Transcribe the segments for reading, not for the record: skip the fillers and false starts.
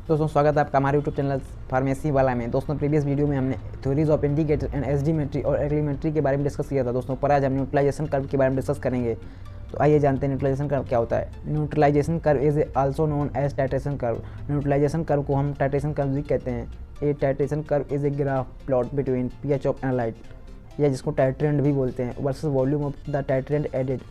दोस्तों स्वागत है आपका हमारे यूट्यूब चैनल फार्मेसी वाला में। दोस्तों प्रीवियस वीडियो में हमने थ्योरीज ऑफ इंडिकेटर एंड एसडीमेट्री और एग्रीमेट्री के बारे में डिस्कस किया था दोस्तों। पर आज हम न्यूट्रलाइजेशन कर्व के बारे में डिस्कस करेंगे। तो आइए जानते हैं न्यूट्रलाइजेशन कर्व क्या होता है। Neutralization curve is also known as titration curve. Neutralization curve को हम टाइट्रेशन कर्व भी कहते हैं। A titration curve is a graph plot between pH of analyte, या जिसको टाइट्रेंड भी बोलते हैं, versus volume of the titrant added.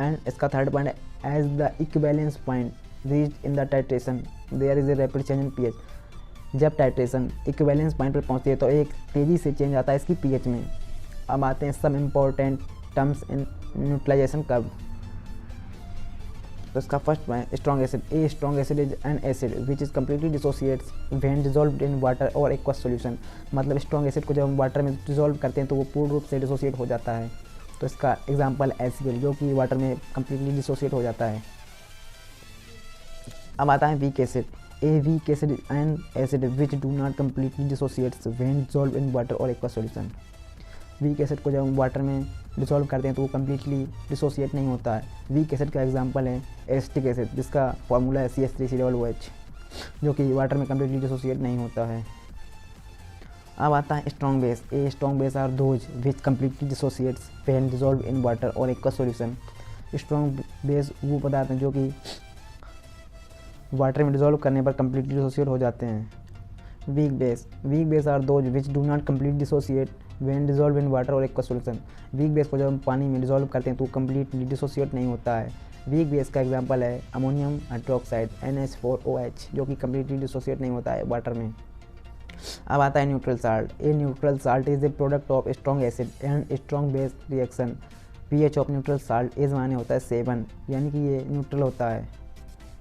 And इसका थर्ड पॉइंट है as the equivalence point reached in the titration there is a rapid change in pH. जब titration equivalence point पर पहुंचती है तो एक तेज़ी से चेंज आता है इसकी पीएच में। अब आते हैं सब important terms in neutralisation curve. तो इसका first point strong acid. A strong acid is an acid which is completely dissociates when dissolved in water और एक्वस सॉल्यूशन। मतलब स्ट्रॉन्ग एसिड को जब हम वाटर में डिसॉल्व करते हैं तो वो पूर्ण रूप से डिसोसिएट हो जाता है। तो इसका एग्जाम्पल HCl जो कि वाटर में कम्प्लीटली डिसोसिएट हो जाता है। अब आता है weak acid. A weak acid N acid which do not completely dissociates when dissolve in water और एक्वस सॉल्यूशन। वीक एसिड को जब हम वाटर में डिसॉल्व करते हैं तो वो कम्प्लीटली डिसोसिएट नहीं होता है। वीक एसिड का एग्जांपल है एसिटिक एसिड, जिसका फार्मूला है CH3COOH, जो कि वाटर में कम्प्लीटली डिसोसिएट नहीं होता है। अब आता है strong base. A strong base are those which completely dissociates when dissolve in water और एक्वस सॉल्यूशन। स्ट्रॉन्ग बेस वो पदार्थ हैं जो कि वाटर में डिसॉल्व करने पर कम्प्लीटली डिसोसिएट हो जाते हैं। Weak base are those which do not completely dissociate when dissolve in water और एक्वस सॉल्यूशन। वीक बेस को जब हम पानी में डिसॉल्व करते हैं तो कम्प्लीटली डिसोसिएट नहीं होता है। वीक बेस का एग्जांपल है अमोनियम हाइड्रोक्साइड NH4OH, जो कि कम्प्लीटली डिसोसिएट नहीं होता है वाटर में। अब आता है neutral salt. A neutral salt is a product of strong acid and strong base reaction. PH of neutral salt is माने होता है 7, यानी कि ये न्यूट्रल होता है।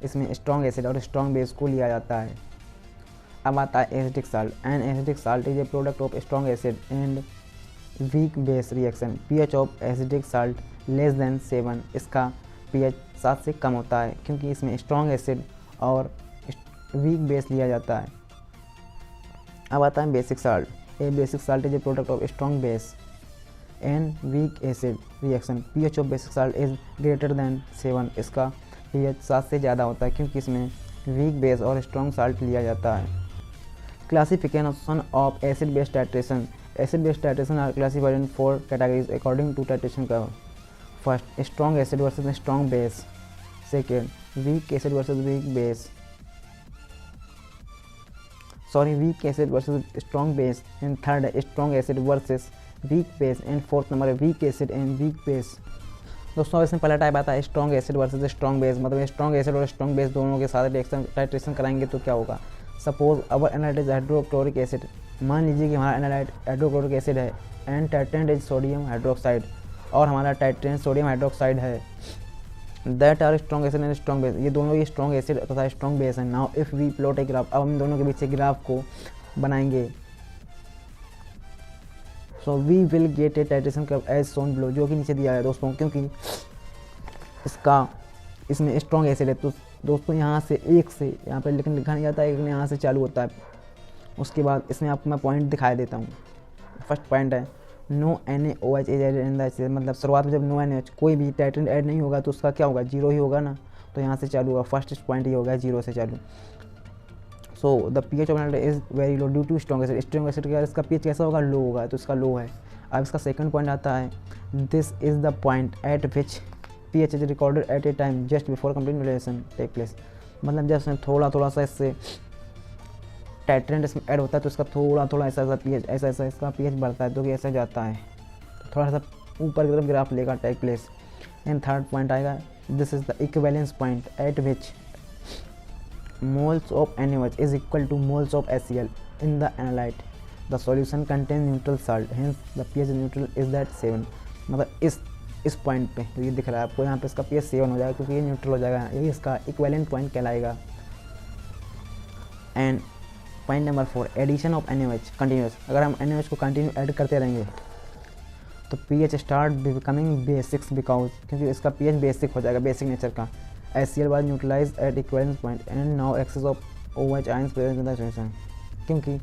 इसमें स्ट्रॉन्ग एसिड और स्ट्रॉन्ग बेस को लिया जाता है। अब आता है acidic salt. An acidic salt is a product of strong acid and weak base reaction. PH of acidic salt less than 7। इसका पीएच 7 से कम होता है क्योंकि इसमें स्ट्रॉन्ग एसिड और वीक बेस लिया जाता है। अब आता है basic salt. A basic salt is a product of strong base and weak acid reaction. PH of basic salt is greater than 7। इसका पीएच 7 से ज़्यादा होता है क्योंकि इसमें वीक बेस और स्ट्रॉन्ग साल्ट लिया जाता है। Classification of acid base titration. Acid base titration are classified in 4 categories according to titration curve. First, strong acid versus strong base. Second, weak acid versus weak base, weak acid versus strong base. And third, strong acid versus weak base. And fourth number है weak acid and weak base. दोस्तों इसमें पहला type आता है strong acid versus strong base. मतलब strong acid और strong base दोनों के साथ रिएक्शन टाइट्रेशन कराएंगे तो क्या होगा। Suppose our analyte is hydrochloric acid. मान लीजिए कि हमारा एनालाइट हाइड्रोक्लोरिक एसिड है and titrant is sodium hydroxide, और हमारा टाइट्रेंट सोडियम हाइड्रोक्साइड है। That are strong acid and strong base. ये दोनों ही स्ट्रॉन्ग एसिड तथा स्ट्रॉन्ग बेस है। Now if we plot a graph, अब हम दोनों के बीच ग्राफ को बनाएंगे। So we will get a titration curve as shown below, जो कि नीचे दिया है दोस्तों। क्योंकि इसमें स्ट्रॉन्ग एसिड है तो दोस्तों यहाँ से एक से यहाँ पर लेकिन लिखा नहीं जाता है, लेकिन यहाँ से चालू होता है। उसके बाद इसमें आपको मैं पॉइंट दिखाई देता हूँ। फर्स्ट पॉइंट है no NaOH is added in the acid. मतलब शुरुआत में जब नो NaOH कोई भी टाइट्रेंट ऐड नहीं होगा तो उसका क्या होगा, 0 ही होगा ना। तो यहाँ से चालू होगा, फर्स्ट पॉइंट ये होगा 0 से चालू। So the pH of analyte is very low due to strong acid. Strong acid का इसका पीएच कैसा होगा, लो होगा, तो इसका लो है। अब इसका सेकंड पॉइंट आता है this is the point at which pH is recorded at a time just before complete neutralisation take place. मतलब जब इसमें थोड़ा सा इससे टाइट्रेंट इसमें ऐड होता है तो इसका थोड़ा ऐसा pH ऐसा इसका pH बढ़ता है, तो कि ऐसा जाता है, तो थोड़ा सा ऊपर की तरफ ग्राफ लेगा take place. And third point आएगा this is the equivalence point at which moles of NaOH is equal to moles of HCl in the analyte. The solution contain neutral salt hence the pH neutral is that 7। मतलब इस point पे तो ये दिख रहा है आपको, यहाँ पे इसका pH 7 हो जाएगा क्योंकि ये न्यूट्रल हो जाएगा। यही इसका इक्विवेलेंट पॉइंट कहलाएगा। And point number 4, addition of NaOH continues. अगर हम NaOH को कंटिन्यू ऐड करते रहेंगे तो pH start becoming basics because, क्योंकि इसका pH बेसिक हो जाएगा, बेसिक नेचर का। HCl was neutralise at equivalence point and now excess of OH ions present in the solution. क्योंकि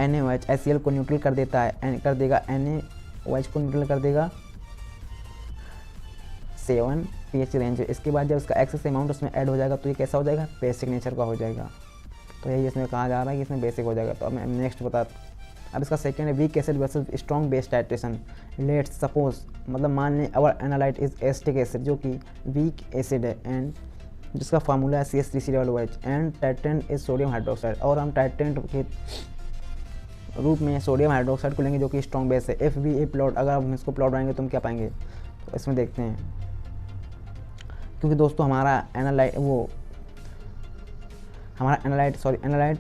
NaOH HCl को न्यूट्रल कर देता है, कर देगा NaOH को न्यूट्रल कर देगा 7 pH रेंज है। इसके बाद जब इसका एक्सेस अमाउंट उसमें ऐड हो जाएगा तो ये कैसा हो जाएगा, बेसिक नेचर का हो जाएगा। तो यही इसमें कहा जा रहा है कि इसमें बेसिक हो जाएगा। तो अब मैं नेक्स्ट बता, अब इसका सेकंड है weak acid versus strong base titration. Let's suppose, मतलब मान लें अवर एनालाइट इज एसिटिक एसिड जो कि वीक एसिड है एंड जिसका फार्मूला है CH3COOH and titrant is sodium hydroxide, और हम टाइट्रेंट के रूप में सोडियम हाइड्रोक्साइड को लेंगे जो कि स्ट्रॉन्ग बेस है। एफ वी ए प्लॉट, अगर हम इसको प्लॉट बनाएंगे तो हम क्या पाएंगे, तो इसमें देखते हैं। क्योंकि दोस्तों हमारा एनालाइट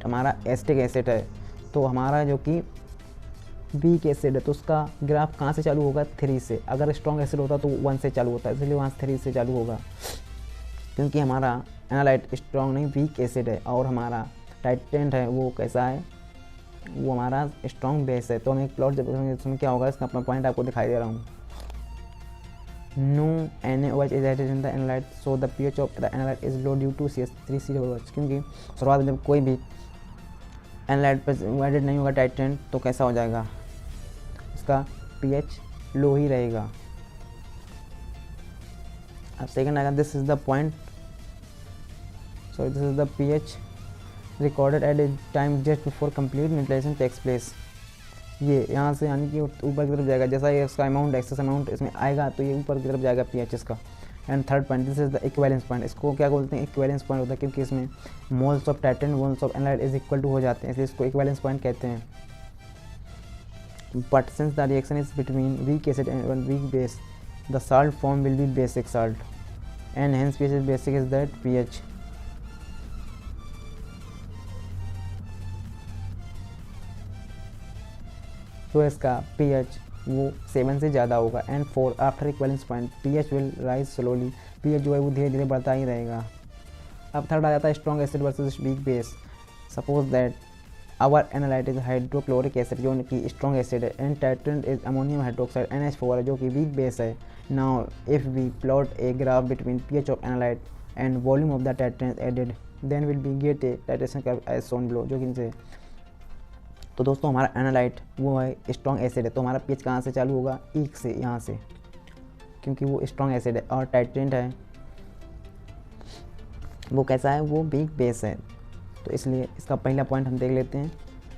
हमारा एसिटिक एसिड है, तो हमारा जो कि वीक एसिड है तो उसका ग्राफ कहाँ से चालू होगा, 3 से। अगर स्ट्रॉन्ग एसिड होता तो 1 से चालू होता है, इसलिए वहाँ से 3 से चालू होगा। क्योंकि हमारा एनालाइट स्ट्रॉन्ग नहीं वीक एसिड है, और हमारा टाइट्रेंट है वो कैसा है, वो हमारा स्ट्रॉन्ग बेस है। तो हम एक प्लॉट जब इसमें क्या होगा, इसका अपना पॉइंट आपको दिखाई दे रहा हूँ। No NaOH is added in the analyte so the pH of the analyte is low due to CH3COOH। क्योंकि शुरुआत में जब कोई भी एनालाइट पर एडेड नहीं होगा टाइट्रेंट तो कैसा हो जाएगा, इसका pH लो ही रहेगा। अब सेकंड आएगा, this is the point, sorry this is the pH recorded at a time just before complete neutralisation takes place. ये यहाँ से यानी कि ऊपर की तरफ जाएगा, जैसा ये इसका अमाउंट एक्सेस अमाउंट इसमें आएगा तो ये ऊपर की तरफ जाएगा pH इसका। And third point, this is the equivalence point. इसको क्या बोलते हैं, इक्विवेलेंस पॉइंट होता है क्योंकि इसमें moles of titrant moles of analyte is equal to हो जाते हैं, इसलिए इसको इक्विवेलेंस पॉइंट कहते हैं। But since the reaction is between weak acid and weak base the salt form will be basic salt and hence pH is basic is that pH। तो इसका pH वो 7 से ज़्यादा होगा। And 4 after equivalence point pH will rise slowly, pH जो है वो धीरे धीरे बढ़ता ही रहेगा। अब थर्ड आ जाता है strong acid versus weak base. Suppose that our analyte is hydrochloric acid जो कि स्ट्रॉन्ग एसिड है and titrant is ammonium hydroxide NH4 है जो कि वीक बेस है। Now if we plot a graph between pH of analyte and volume of the titrant added then will be get a titration curve as shown below, जो कि इनसे। तो दोस्तों हमारा एनालाइट वो है स्ट्रॉन्ग एसिड है, तो हमारा pH कहाँ से चालू होगा, 1 से, यहाँ से, क्योंकि वो स्ट्रॉन्ग एसिड है। और टाइट्रेंट है वो कैसा है, वो वीक बेस है। तो इसलिए इसका पहला पॉइंट हम देख लेते हैं।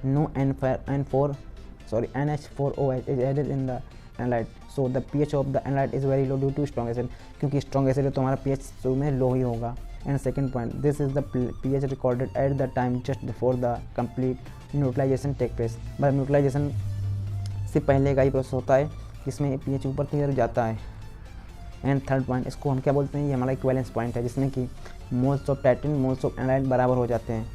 No NH4OH is added in the analyte so the pH of the analyte is very low due to strong acid. क्योंकि स्ट्रॉन्ग एसिड है तो हमारा pH शुरू में लो ही होगा। And second point, this is the pH recorded at the time just before the complete neutralisation take place. मतलब neutralisation से पहले का ही प्रोसेस होता है जिसमें pH ऊपर की तरफ जाता है। एंड थर्ड पॉइंट, इसको हम क्या बोलते हैं, ये हमारा इक्विवेलेंस पॉइंट है जिसमें कि moles of titrant moles of analyte बराबर हो जाते हैं।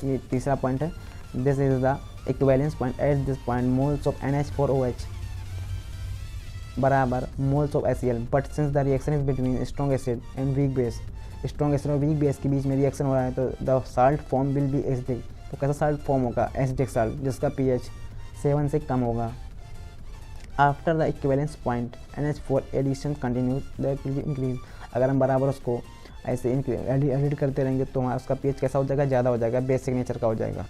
ये तीसरा पॉइंट है, this is the equivalence point at this point moles of NH4OH बराबर moles of HCl। But since the reaction is between strong acid and weak base, strong acid और weak base के बीच में रिएक्शन हो रहा है तो the salt form will B acidic. तो कैसा साल्ट फॉर्म होगा, एसिडिक साल्ट, जिसका pH 7 से कम होगा। After the equivalence point NH4 addition continues that will be increase. अगर हम बराबर उसको ऐसे एडिट करते रहेंगे तो हमारा उसका pH कैसा हो जाएगा, ज़्यादा हो जाएगा, बेसिक नेचर का हो जाएगा।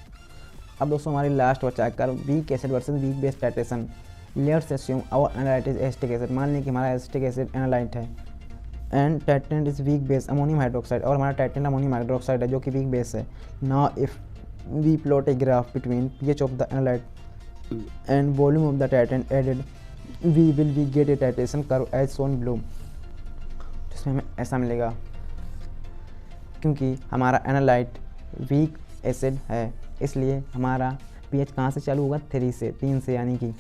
अब दोस्तों हमारी लास्ट बचा कर weak acid versus weak base titration. Let's assume our analyte is acetic acid. मान लें कि हमारा एसिटिक एसिड एनालाइट है and titrant is weak base ammonium hydroxide, और हमारा टाइट्रेंट अमोनियम हाइड्रोक्साइड है जो कि वीक बेस है। Now if we plot a graph between pH of the analyte and volume of the titrant added we will be get a titration curve as shown below. जिसमें हमें ऐसा मिलेगा, क्योंकि हमारा एनालाइट वीक एसिड है इसलिए हमारा pH कहाँ से चालू होगा, 3 से, 3 से यानी कि।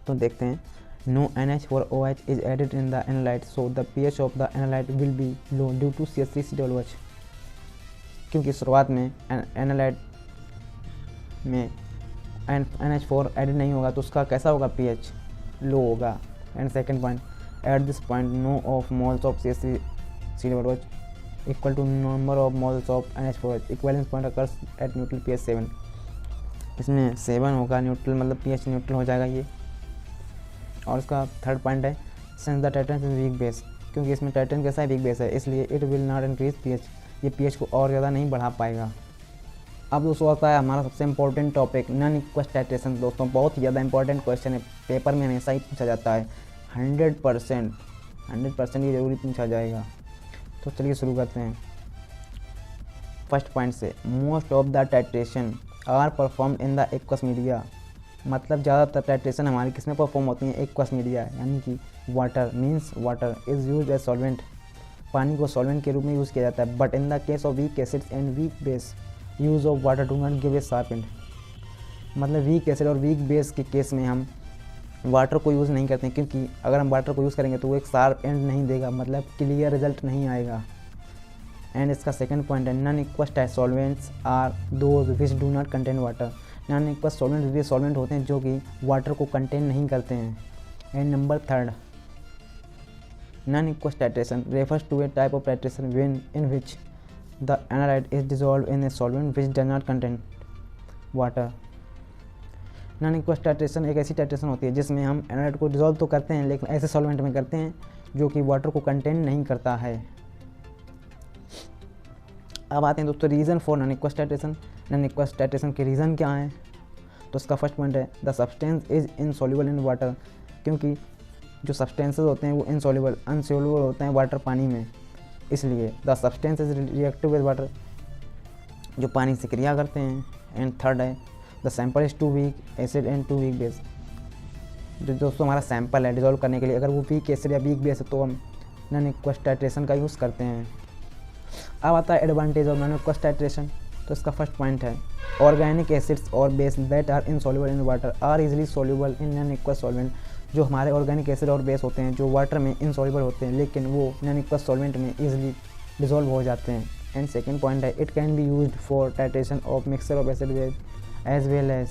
तो देखते हैं, no NH4OH is added in the analyte so the pH of the analyte will be low due to CH3COOH। क्योंकि शुरुआत में एनालाइट में NH4 एडेड नहीं होगा तो उसका कैसा होगा, pH लो होगा। And second point, at this point no of moles of CH3COOH equal to number of moles of NH4OH। Equivalence point occurs at neutral pH 7। इसमें 7 होगा न्यूट्रल, मतलब pH न्यूट्रल हो जाएगा ये। और इसका थर्ड पॉइंट है, since the titrant is weak base. क्योंकि इसमें टाइट्रेंट कैसा है, वीक बेस है, इसलिए it will not increase pH। ये pH को और ज़्यादा नहीं बढ़ा पाएगा। अब दोस्तों आता है हमारा सबसे important topic non aqueous titration. दोस्तों बहुत ही ज़्यादा इंपॉर्टेंट क्वेश्चन है, पेपर में हमेशा ही पूछा जाता है। 100% ये ज़रूरी पूछा जाएगा। तो चलिए शुरू करते हैं फर्स्ट पॉइंट से। Most of the titration are perform in the aqueous media. मतलब ज़्यादातर टाइट्रेशन हमारी किस में परफॉर्म होती हैं, एक्वस मीडिया, यानी कि water means water is use as solvent. पानी को सॉल्वेंट के रूप में यूज़ किया जाता है। But in the case of weak acids and weak base use of water do not give a sharp and. मतलब वीक एसिड और वीक बेस के केस में हम वाटर को यूज़ नहीं करते हैं, क्योंकि अगर हम वाटर को यूज़ करेंगे तो वो एक शार्प एंड नहीं देगा, मतलब क्लियर रिजल्ट नहीं आएगा। एंड इसका सेकंड पॉइंट है non aqueous solvents are those which do not contain water. Non aqueous solvent वे सॉल्वेंट होते हैं जो कि वाटर को कंटेन नहीं करते हैं। And number third, non aqueous titration refers to a type of titration when in which the analyte is dissolve in a solvent which does not contain water. Non aqueous titration एक ऐसी titration होती है जिसमें हम analyte को dissolve तो करते हैं, लेकिन ऐसे सॉल्वेंट में करते हैं जो कि वाटर को कंटेन नहीं करता है। अब आते हैं दोस्तों reason for non aqueous titration. Non aqueous titration के रीज़न क्या हैं? तो इसका फर्स्ट पॉइंट है the substance is insoluble in water. क्योंकि जो सब्सटेंसेस होते हैं वो अनसॉल्युबल होते हैं वाटर पानी में, इसलिए the substance is reactive with water, जो पानी से क्रिया करते हैं। एंड थर्ड है the sample is too weak acid and too weak base. जो दोस्तों हमारा सैंपल है डिजोल्व करने के लिए, अगर वो वीक एसिड या वीक बेस है तो हम नॉन इक्वस टाइट्रेशन का यूज़ करते हैं। अब आता है advantage of non aqueous titration. तो इसका फर्स्ट पॉइंट है ऑर्गेनिक एसिड्स और base that are insoluble in water are easily soluble in non aqueous solvent. जो हमारे ऑर्गेनिक एसिड और बेस होते हैं जो वाटर में इनसॉल्युबल होते हैं, लेकिन वो नॉन इक्वस सॉल्वेंट में इजीली डिसॉल्व हो जाते हैं। एंड सेकंड पॉइंट है it can be used for titration of mixture of acid base as well as.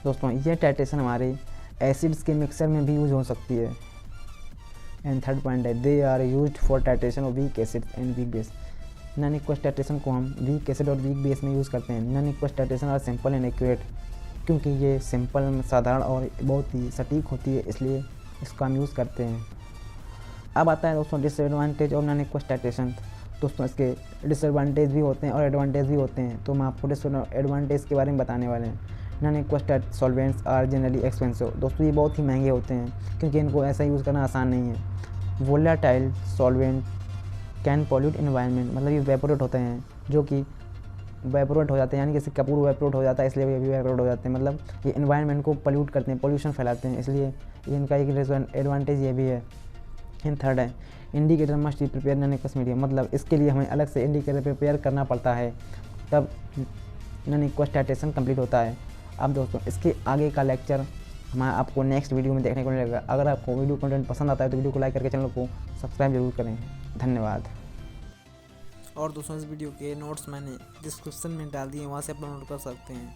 दोस्तों ये टाइट्रेशन हमारे एसिड्स के मिक्सचर में भी यूज हो सकती है। एंड थर्ड पॉइंट है they are used for titration of weak acid and weak base. Non aqueous titration को हम वीक एसिड और वीक बेस में यूज़ करते हैं। Non aqueous titration are simple and accurate, क्योंकि ये सिंपल, साधारण और बहुत ही सटीक होती है, इसलिए इसका हम यूज़ करते हैं। अब आता है दोस्तों disadvantage of non aqueous titration. दोस्तों इसके डिसएडवांटेज भी होते हैं और एडवांटेज भी होते हैं, तो हम आपको डिसएडवांटेज के बारे में बताने वाले हैं। Non aqueous solvents are generally expensive. दोस्तों ये बहुत ही महंगे होते हैं, क्योंकि इनको ऐसा यूज़ करना आसान नहीं है। Volatile solvent can pollute environment, मतलब ये वेपोरेट होते हैं, जो कि वेपोरेट हो जाते हैं, यानी जैसे कपूर वेपोरेट हो जाता है, इसलिए ये भी वेपोरेट हो जाते हैं। मतलब ये इन्वायरमेंट को पॉल्यूट करते हैं, पोल्यूशन फैलाते हैं, इसलिए इनका एक एडवांटेज ये भी है। एंड थर्ड है indicator must be prepare non equals medium. मतलब इसके लिए हमें अलग से इंडिकेटर प्रिपेयर करना पड़ता है, तब नॉन इक्वस टाइट्रेशन कंप्लीट होता है। अब दोस्तों इसके आगे का लेक्चर हमारा आपको नेक्स्ट वीडियो में देखने को मिलेगा। अगर आपको वीडियो कंटेंट पसंद आता है तो वीडियो को लाइक करके चैनल को सब्सक्राइब जरूर करें। धन्यवाद। और दोस्तों इस वीडियो के नोट्स मैंने डिस्क्रिप्शन में डाल दिए, वहाँ से आप डाउनलोड कर सकते हैं।